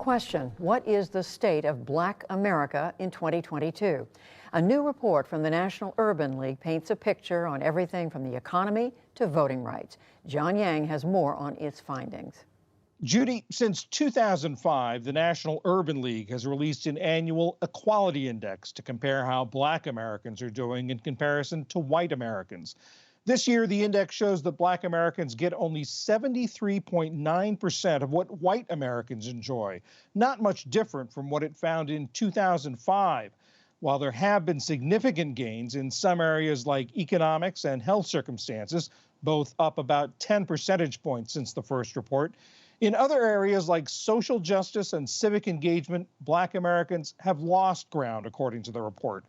question, what is the state of Black America in 2022? A new report from the National Urban League paints a picture on everything from the economy to voting rights. John Yang has more on its findings. Judy, since 2005, the National Urban League has released an annual equality index to compare how Black Americans are doing in comparison to white Americans. This year, the index shows that Black Americans get only 73.9% of what white Americans enjoy, not much different from what it found in 2005. While there have been significant gains in some areas like economics and health circumstances, both up about 10 percentage points since the first report, in other areas like social justice and civic engagement, Black Americans have lost ground, according to the report.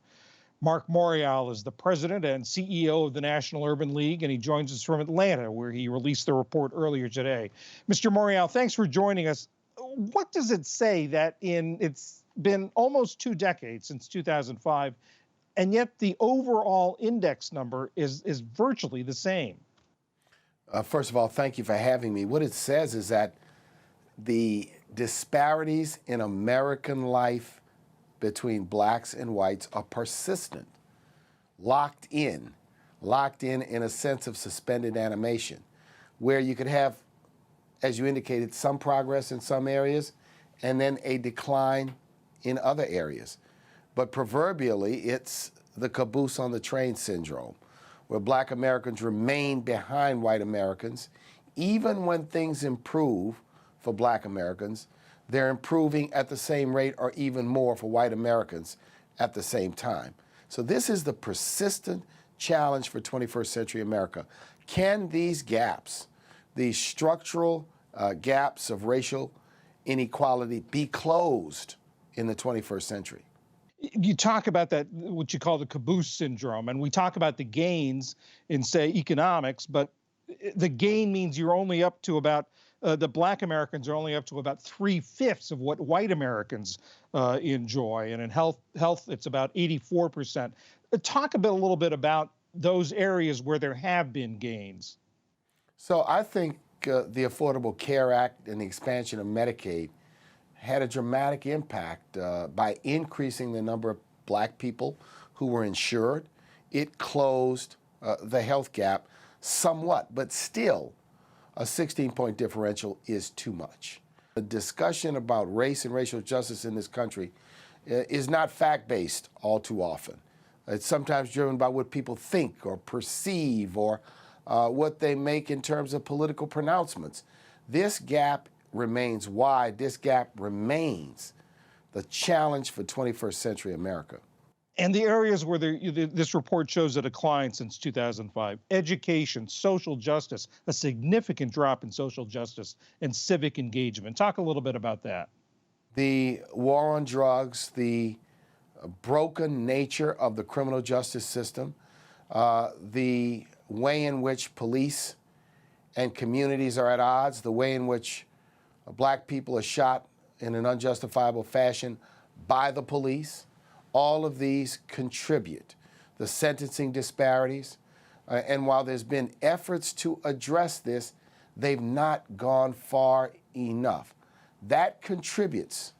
Mark Morial is the president and CEO of the National Urban League, and he joins us from Atlanta, where he released the report earlier today. Mr. Morial, thanks for joining us. What does it say that it's been almost 2 decades since 2005, and yet the overall index number is virtually the same? First of all, thank you for having me. What it says is that the disparities in American life between blacks and whites are persistent, locked in a sense of suspended animation, where you could have, as you indicated, some progress in some areas and then a decline in other areas. But proverbially, it's the caboose on the train syndrome, where Black Americans remain behind white Americans. Even when things improve for Black Americans, they're improving at the same rate or even more for white Americans at the same time. So this is the persistent challenge for 21st century America. Can these gaps, these structural gaps of racial inequality, be closed in the 21st century? You talk about that, what you call the caboose syndrome, and we talk about the gains in, say, economics, but the gain means you're only up to about the Black Americans are only up to about 3/5 of what white Americans enjoy. And in health, it's about 84%. Talk a little bit about those areas where there have been gains. So I think the Affordable Care Act and the expansion of Medicaid had a dramatic impact by increasing the number of Black people who were insured. It closed the health gap somewhat, but still, a 16-point differential is too much. The discussion about race and racial justice in this country is not fact-based all too often. It's sometimes driven by what people think or perceive or what they make in terms of political pronouncements. This gap remains wide. This gap remains the challenge for 21st century America. And the areas where this report shows a decline since 2005, education, social justice, a significant drop in social justice and civic engagement. Talk a little bit about that. The war on drugs, the broken nature of the criminal justice system, the way in which police and communities are at odds, the way in which Black people are shot in an unjustifiable fashion by the police. All of these contribute. The sentencing disparities, and while there's been efforts to address this, they've not gone far enough. That contributes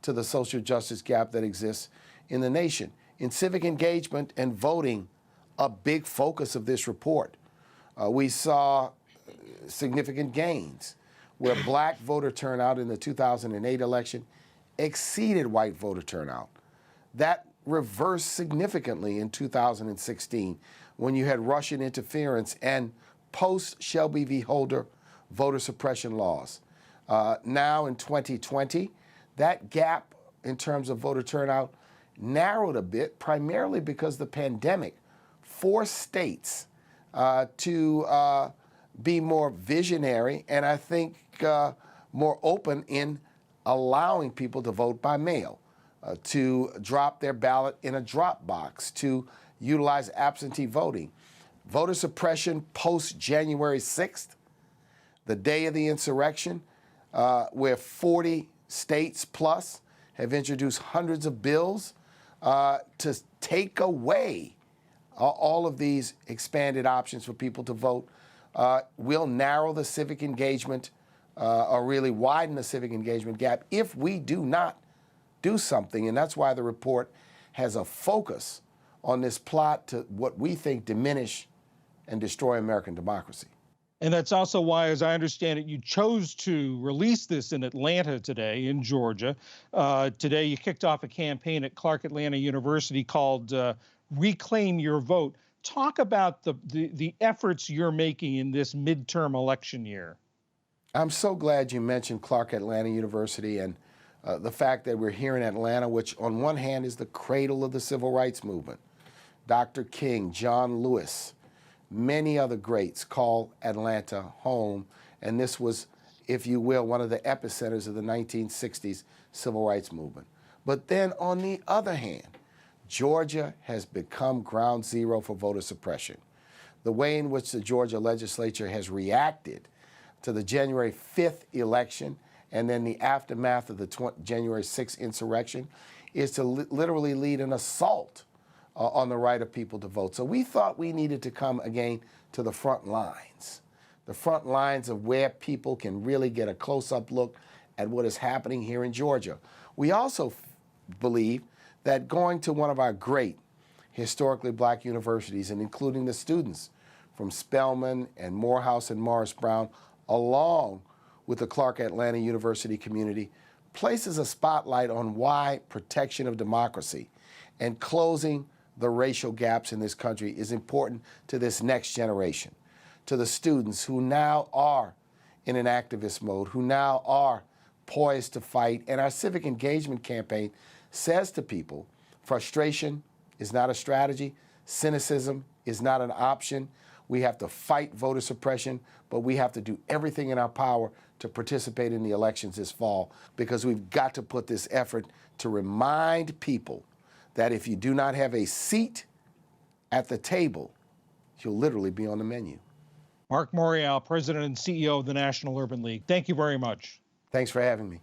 to the social justice gap that exists in the nation. In civic engagement and voting, a big focus of this report, we saw significant gains where Black voter turnout in the 2008 election exceeded white voter turnout. That reversed significantly in 2016 when you had Russian interference and post-Shelby v. Holder voter suppression laws. Now in 2020, that gap in terms of voter turnout narrowed a bit, primarily because the pandemic forced states to be more visionary and I think more open in allowing people to vote by mail. To drop their ballot in a drop box, to utilize absentee voting. Voter suppression post-January 6th, the day of the insurrection, where 40 states plus have introduced hundreds of bills to take away all of these expanded options for people to vote, will narrow the civic engagement or really widen the civic engagement gap if we do not do something. And that's why the report has a focus on this plot to what we think diminish and destroy American democracy. And that's also why, as I understand it, you chose to release this in Atlanta today, in Georgia. Today, you kicked off a campaign at Clark Atlanta University called Reclaim Your Vote. Talk about the efforts you're making in this midterm election year. I'm so glad you mentioned Clark Atlanta University and the fact that we're here in Atlanta, which on one hand is the cradle of the civil rights movement. Dr. King, John Lewis, many other greats call Atlanta home, and this was, if you will, one of the epicenters of the 1960s civil rights movement. But then on the other hand, Georgia has become ground zero for voter suppression. The way in which the Georgia legislature has reacted to the January 5th election and then the aftermath of the January 6th insurrection is to literally lead an assault on the right of people to vote. So we thought we needed to come again to the front lines of where people can really get a close-up look at what is happening here in Georgia. We also believe that going to one of our great historically black universities and including the students from Spelman and Morehouse and Morris Brown, along with the Clark Atlanta University community, places a spotlight on why protection of democracy and closing the racial gaps in this country is important to this next generation, to the students who now are in an activist mode, who now are poised to fight. And our civic engagement campaign says to people, frustration is not a strategy, cynicism is not an option. We have to fight voter suppression, but we have to do everything in our power to participate in the elections this fall, because we've got to put this effort to remind people that if you do not have a seat at the table, you'll literally be on the menu. Mark Morial, President and CEO of the National Urban League. Thank you very much. Thanks for having me.